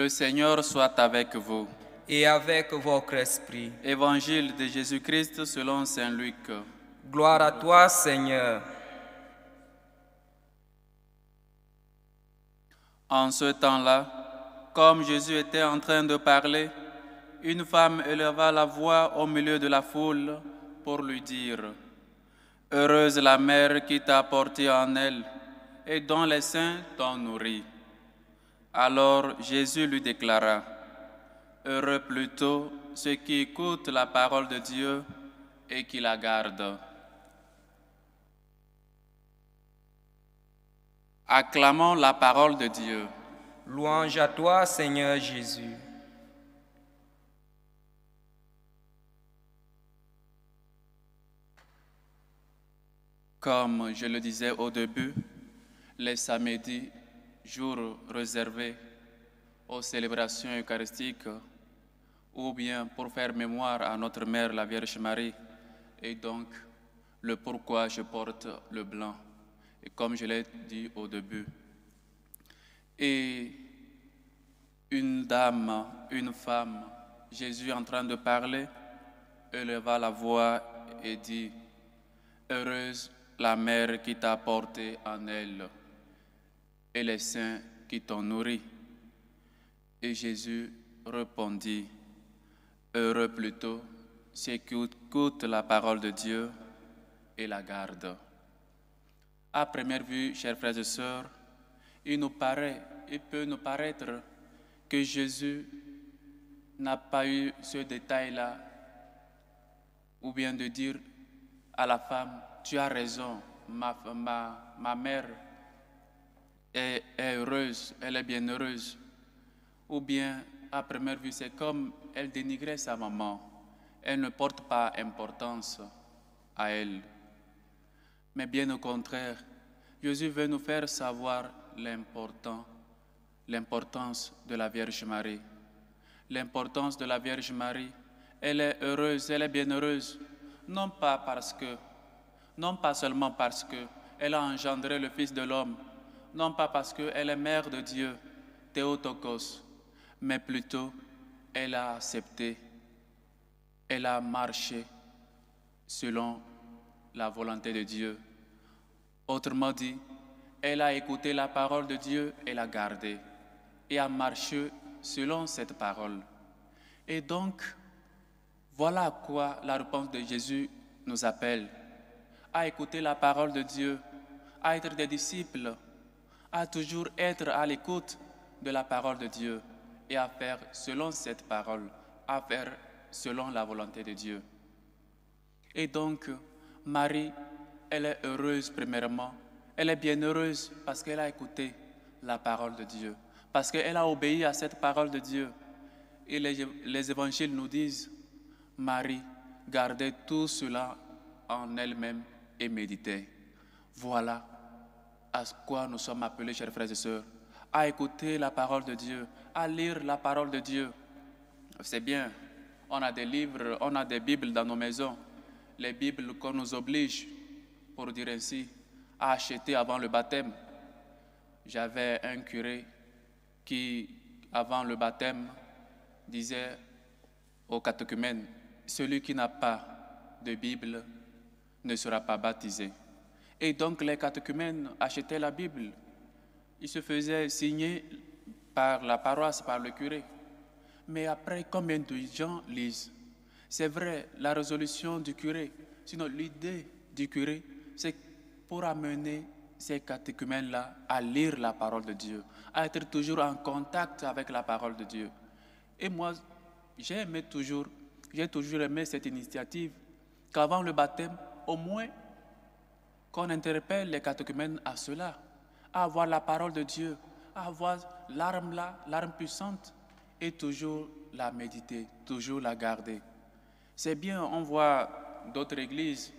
Le Seigneur soit avec vous. Et avec votre esprit. Évangile de Jésus-Christ selon saint Luc. Gloire à toi, Seigneur. En ce temps-là, comme Jésus était en train de parler, une femme éleva la voix au milieu de la foule pour lui dire « Heureuse la mère qui t'a porté en elle et dont les seins t'ont nourri. » Alors Jésus lui déclara « Heureux plutôt ceux qui écoutent la parole de Dieu et qui la gardent. » Acclamons la parole de Dieu. Louange à toi, Seigneur Jésus. Comme je le disais au début, les samedis, jours réservés aux célébrations eucharistiques, ou bien pour faire mémoire à notre Mère, la Vierge Marie, et donc le pourquoi je porte le blanc, et comme je l'ai dit au début. Et une dame, une femme, Jésus en train de parler, éleva la voix et dit « Heureuse la mère qui t'a porté en elle et les seins qui t'ont nourri. » Et Jésus répondit « Heureux plutôt ceux qui écoutent la parole de Dieu et la gardent. » À première vue, chers frères et sœurs, il peut nous paraître que Jésus n'a pas eu ce détail-là, ou bien de dire à la femme, tu as raison, ma mère est heureuse, elle est bien heureuse. Ou bien, à première vue, c'est comme elle dénigrait sa maman. Elle ne porte pas importance à elle. Mais bien au contraire, Jésus veut nous faire savoir l'importance de la Vierge Marie. L'importance de la Vierge Marie, elle est heureuse, elle est bien heureuse, non pas seulement parce qu'elle a engendré le Fils de l'homme, non pas parce qu'elle est mère de Dieu, Théotokos, mais plutôt elle a accepté, elle a marché selon la volonté de Dieu. Autrement dit, elle a écouté la parole de Dieu et l'a gardée, et a marché selon cette parole. Et donc, voilà à quoi la réponse de Jésus nous appelle, à écouter la parole de Dieu, à être des disciples, à toujours être à l'écoute de la parole de Dieu et à faire selon cette parole, à faire selon la volonté de Dieu. Et donc, Marie, elle est heureuse premièrement, elle est bien heureuse parce qu'elle a écouté la parole de Dieu, parce qu'elle a obéi à cette parole de Dieu. Et les évangiles nous disent, Marie gardait tout cela en elle-même et méditait. Voilà à quoi nous sommes appelés, chers frères et sœurs, à écouter la parole de Dieu, à lire la parole de Dieu. C'est bien, on a des livres, on a des Bibles dans nos maisons, les Bibles qu'on nous oblige, pour dire ainsi, à acheter avant le baptême. J'avais un curé qui, avant le baptême, disait aux catéchumènes, celui qui n'a pas de Bible ne sera pas baptisé. Et donc les catéchumènes achetaient la Bible. Ils se faisaient signer par la paroisse, par le curé. Mais après, combien de gens lisent? C'est vrai, la résolution du curé, sinon l'idée du curé, c'est pour amener ces catéchumènes-là à lire la parole de Dieu, à être toujours en contact avec la parole de Dieu. Et moi, j'ai toujours aimé cette initiative, qu'avant le baptême, au moins, qu'on interpelle les catéchumènes à cela, à avoir la parole de Dieu, à avoir l'arme puissante, et toujours la méditer, toujours la garder. C'est bien, on voit d'autres églises,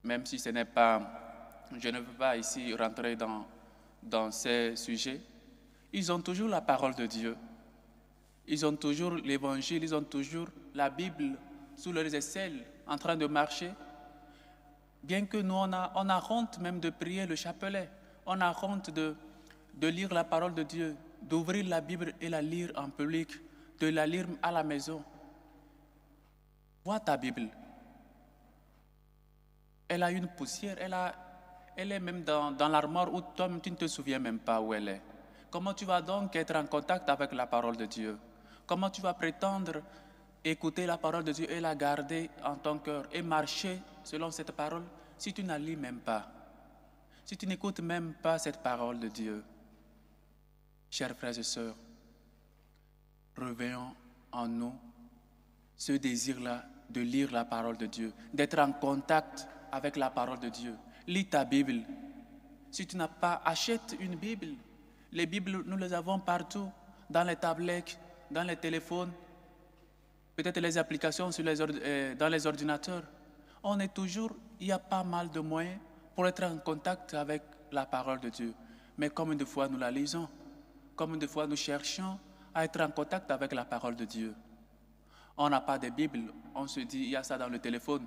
même si ce n'est pas, je ne veux pas ici rentrer dans ces sujets, ils ont toujours la parole de Dieu. Ils ont toujours l'évangile, ils ont toujours la Bible sous leurs aisselles, en train de marcher. Bien que nous, on a honte même de prier le chapelet, on a honte de lire la parole de Dieu. d'ouvrir la Bible et la lire en public, de la lire à la maison. Vois ta Bible. Elle a une poussière, elle est même dans l'armoire où toi tu ne te souviens même pas où elle est. Comment tu vas donc être en contact avec la parole de Dieu? Comment tu vas prétendre écouter la parole de Dieu et la garder en ton cœur et marcher selon cette parole si tu ne la lis même pas? Si tu n'écoutes même pas cette parole de Dieu? Chers frères et sœurs, revenons en nous ce désir-là de lire la parole de Dieu, d'être en contact avec la parole de Dieu. Lis ta Bible. Si tu n'as pas, achète une Bible. Les Bibles, nous les avons partout, dans les tablettes, dans les téléphones, peut-être les applications dans les ordinateurs. Il y a pas mal de moyens pour être en contact avec la parole de Dieu. Mais combien de fois nous la lisons? Combien de fois nous cherchons à être en contact avec la parole de Dieu? On n'a pas de Bible, on se dit, il y a ça dans le téléphone.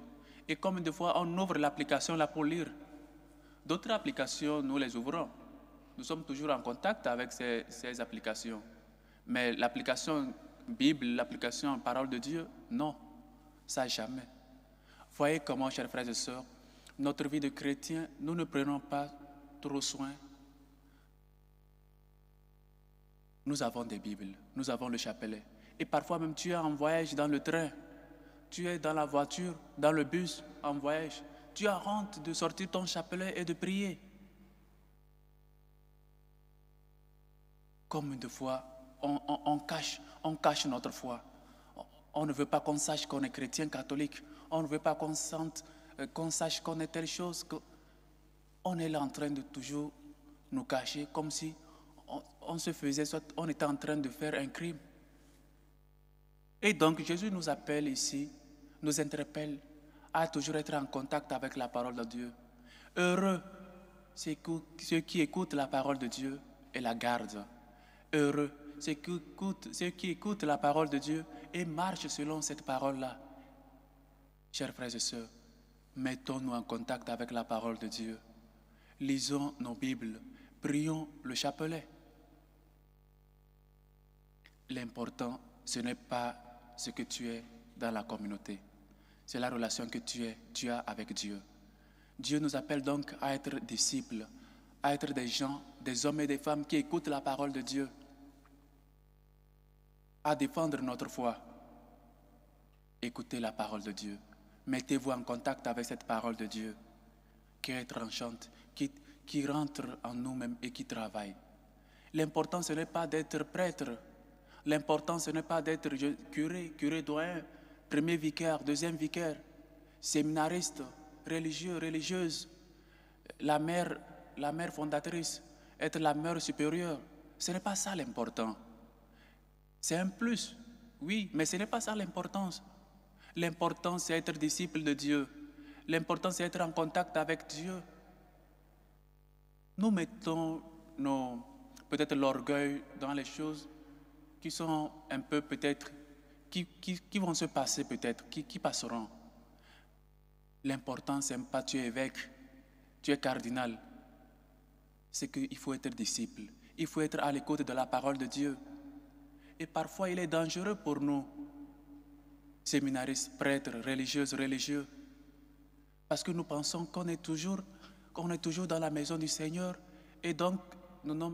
Et combien de fois on ouvre l'application là pour lire? D'autres applications, nous les ouvrons. Nous sommes toujours en contact avec ces applications. Mais l'application Bible, l'application Parole de Dieu, non, ça jamais. Voyez comment, chers frères et sœurs, notre vie de chrétien, nous ne prenons pas trop soin. Nous avons des Bibles, nous avons le chapelet. Et parfois même tu es en voyage dans le train, tu es dans la voiture, dans le bus, en voyage. Tu as honte de sortir ton chapelet et de prier. Combien de fois on cache notre foi. On ne veut pas qu'on sache qu'on est chrétien catholique. On ne veut pas qu'on sache qu'on est telle chose. On est là en train de toujours nous cacher comme si on était en train de faire un crime. Et donc Jésus nous appelle ici, nous interpelle à toujours être en contact avec la parole de Dieu. Heureux ceux qui écoutent la parole de Dieu et la gardent. Heureux ceux qui écoutent la parole de Dieu et marchent selon cette parole-là. Chers frères et sœurs, mettons-nous en contact avec la parole de Dieu. Lisons nos Bibles, prions le chapelet. L'important, ce n'est pas ce que tu es dans la communauté. C'est la relation que tu as avec Dieu. Dieu nous appelle donc à être disciples, à être des gens, des hommes et des femmes qui écoutent la parole de Dieu, à défendre notre foi. Écoutez la parole de Dieu. Mettez-vous en contact avec cette parole de Dieu qui est tranchante, qui rentre en nous-mêmes et qui travaille. L'important, ce n'est pas d'être prêtre. L'important, ce n'est pas d'être curé doyen, premier vicaire, deuxième vicaire, séminariste, religieux, religieuse, la mère fondatrice, être la mère supérieure. Ce n'est pas ça l'important. C'est un plus, oui, mais ce n'est pas ça l'importance. L'important, c'est être disciple de Dieu. L'important, c'est être en contact avec Dieu. Nous mettons peut-être l'orgueil dans les choses qui sont un peu peut-être, qui vont se passer peut-être, qui passeront. L'important, c'est pas tu es évêque, tu es cardinal. C'est qu'il faut être disciple. Il faut être à l'écoute de la parole de Dieu. Et parfois, il est dangereux pour nous, séminaristes, prêtres, religieuses, religieux, parce que nous pensons qu'on est toujours dans la maison du Seigneur, et donc nous ne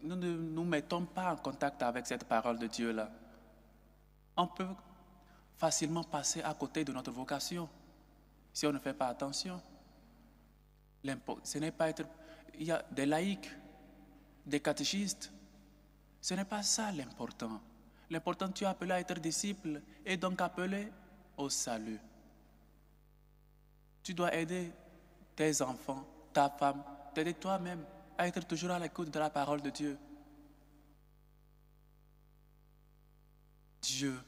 nous mettons pas en contact avec cette parole de Dieu-là. On peut facilement passer à côté de notre vocation si on ne fait pas attention. Ce n'est pas être... Il y a des laïcs, des catéchistes. Ce n'est pas ça l'important. L'important, tu es appelé à être disciple et donc appelé au salut. Tu dois aider tes enfants, ta femme, t'aider toi-même à être toujours à l'écoute de la parole de Dieu. Dieu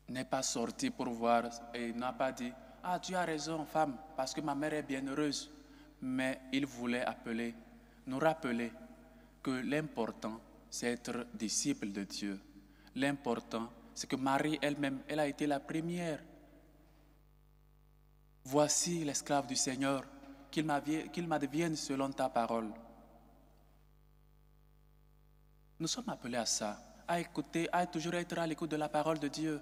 n'est pas sorti pour voir et n'a pas dit « Ah, tu as raison, femme, parce que ma mère est bienheureuse. » Mais il voulait nous rappeler que l'important, c'est être disciple de Dieu. L'important, c'est que Marie elle-même, elle a été la première. Voici l'esclave du Seigneur, qu'il m'advienne selon ta parole. Nous sommes appelés à ça, à écouter, à toujours être à l'écoute de la parole de Dieu.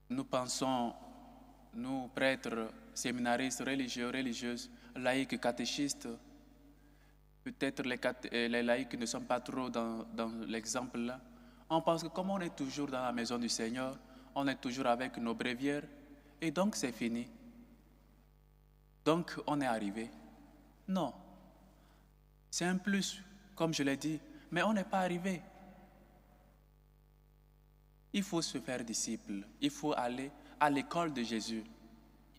Nous pensons, nous prêtres, séminaristes, religieux, religieuses, laïcs, catéchistes, peut-être les laïcs ne sont pas trop dans l'exemple là. On pense que comme on est toujours dans la maison du Seigneur, on est toujours avec nos bréviaires, et donc c'est fini. Donc on est arrivé. Non. C'est un plus, comme je l'ai dit, mais on n'est pas arrivé. Il faut se faire disciple, il faut aller à l'école de Jésus,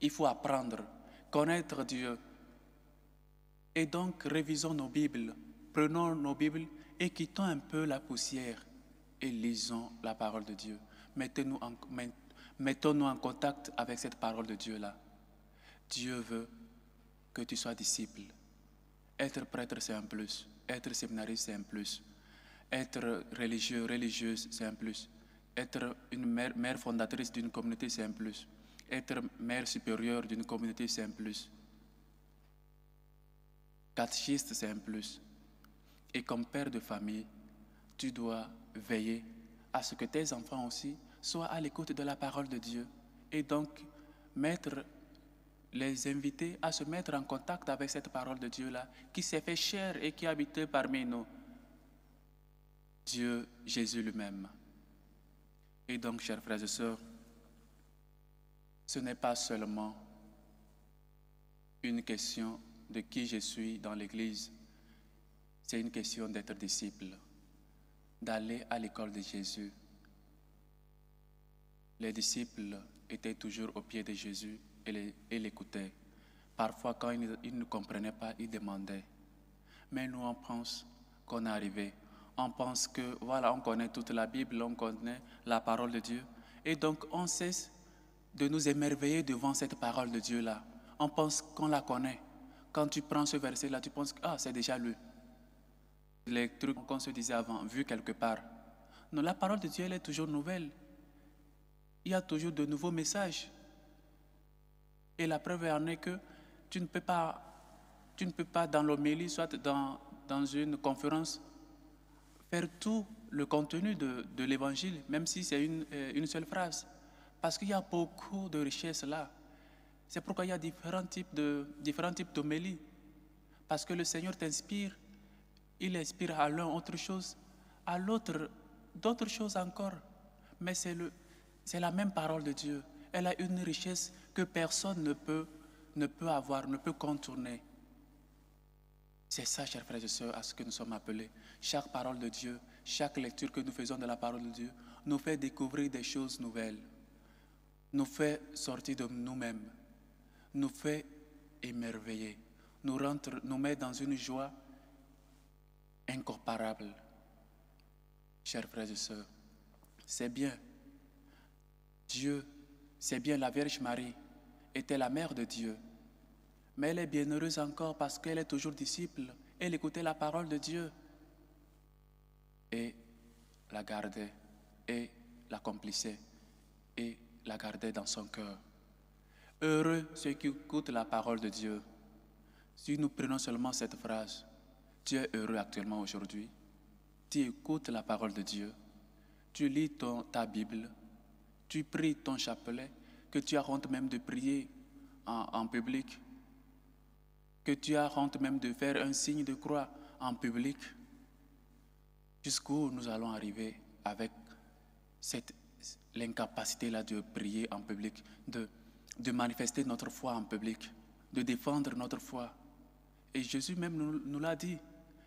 il faut apprendre, connaître Dieu. Et donc révisons nos Bibles, prenons nos Bibles et quittons un peu la poussière et lisons la parole de Dieu. Mettons-nous en contact avec cette parole de Dieu-là. Dieu veut que tu sois disciple. Être prêtre, c'est un plus. Être séminariste, c'est un plus. Être religieux, religieuse, c'est un plus. Être une mère fondatrice d'une communauté, c'est un plus. Être mère supérieure d'une communauté, c'est un plus. Catéchiste, c'est un plus. Et comme père de famille, tu dois veiller à ce que tes enfants aussi soient à l'écoute de la parole de Dieu. Et donc, les inviter à se mettre en contact avec cette parole de Dieu-là, qui s'est fait chair et qui habitait parmi nous. Dieu, Jésus lui-même. Et donc, chers frères et sœurs, ce n'est pas seulement une question de qui je suis dans l'Église, c'est une question d'être disciple, d'aller à l'école de Jésus. Les disciples étaient toujours au pied de Jésus et l'écoutaient. Parfois, quand ils ne comprenaient pas, ils demandaient. Mais nous, on pense qu'on est arrivé. On pense que, voilà, on connaît toute la Bible, on connaît la parole de Dieu. Et donc, on cesse de nous émerveiller devant cette parole de Dieu-là. On pense qu'on la connaît. Quand tu prends ce verset-là, tu penses que c'est déjà lu. Les trucs qu'on se disait avant, vus quelque part. Non, la parole de Dieu, elle est toujours nouvelle. Il y a toujours de nouveaux messages. Et la preuve en est que tu ne peux pas dans l'homélie, soit dans une conférence, faire tout le contenu de l'évangile, même si c'est une seule phrase. Parce qu'il y a beaucoup de richesses là. C'est pourquoi il y a différents types d'homélie. Parce que le Seigneur t'inspire, il inspire à l'un autre chose, à l'autre d'autres choses encore. Mais c'est la même parole de Dieu. Elle a une richesse que personne ne peut avoir, ne peut contourner. C'est ça, chers frères et sœurs, à ce que nous sommes appelés. Chaque parole de Dieu, chaque lecture que nous faisons de la parole de Dieu, nous fait découvrir des choses nouvelles, nous fait sortir de nous-mêmes, nous fait émerveiller, nous met dans une joie incomparable. Chers frères et sœurs, c'est bien. Dieu, c'est bien, la Vierge Marie était la mère de Dieu. Mais elle est bienheureuse encore parce qu'elle est toujours disciple. Elle écoutait la parole de Dieu et la gardait et l'accomplissait et la gardait dans son cœur. Heureux ceux qui écoutent la parole de Dieu. Si nous prenons seulement cette phrase, tu es heureux actuellement aujourd'hui. Tu écoutes la parole de Dieu. Tu lis ta Bible. Tu pries ton chapelet, que tu as honte même de prier en public, que tu as honte même de faire un signe de croix en public. Jusqu'où nous allons arriver avec l'incapacité-là de prier en public, de manifester notre foi en public, de défendre notre foi. Et Jésus même nous l'a dit,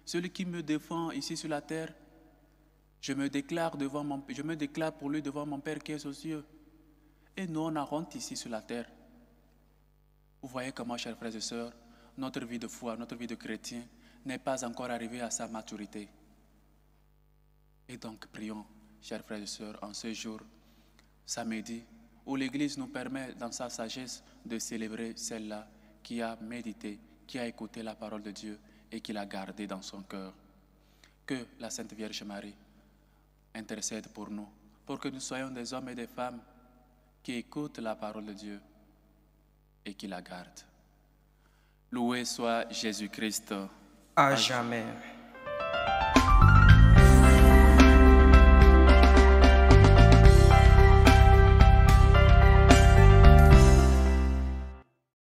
celui qui me défend ici sur la terre, je me déclare pour lui devant mon Père qui est aux cieux. Et nous, on a honte ici sur la terre. Vous voyez comment, chers frères et sœurs, notre vie de foi, notre vie de chrétien n'est pas encore arrivée à sa maturité. Et donc, prions, chers frères et sœurs, en ce jour, samedi, où l'Église nous permet, dans sa sagesse, de célébrer celle-là qui a médité, qui a écouté la parole de Dieu et qui l'a gardée dans son cœur. Que la Sainte Vierge Marie intercède pour nous, pour que nous soyons des hommes et des femmes qui écoutent la parole de Dieu et qui la gardent. Loué soit Jésus-Christ. À jamais.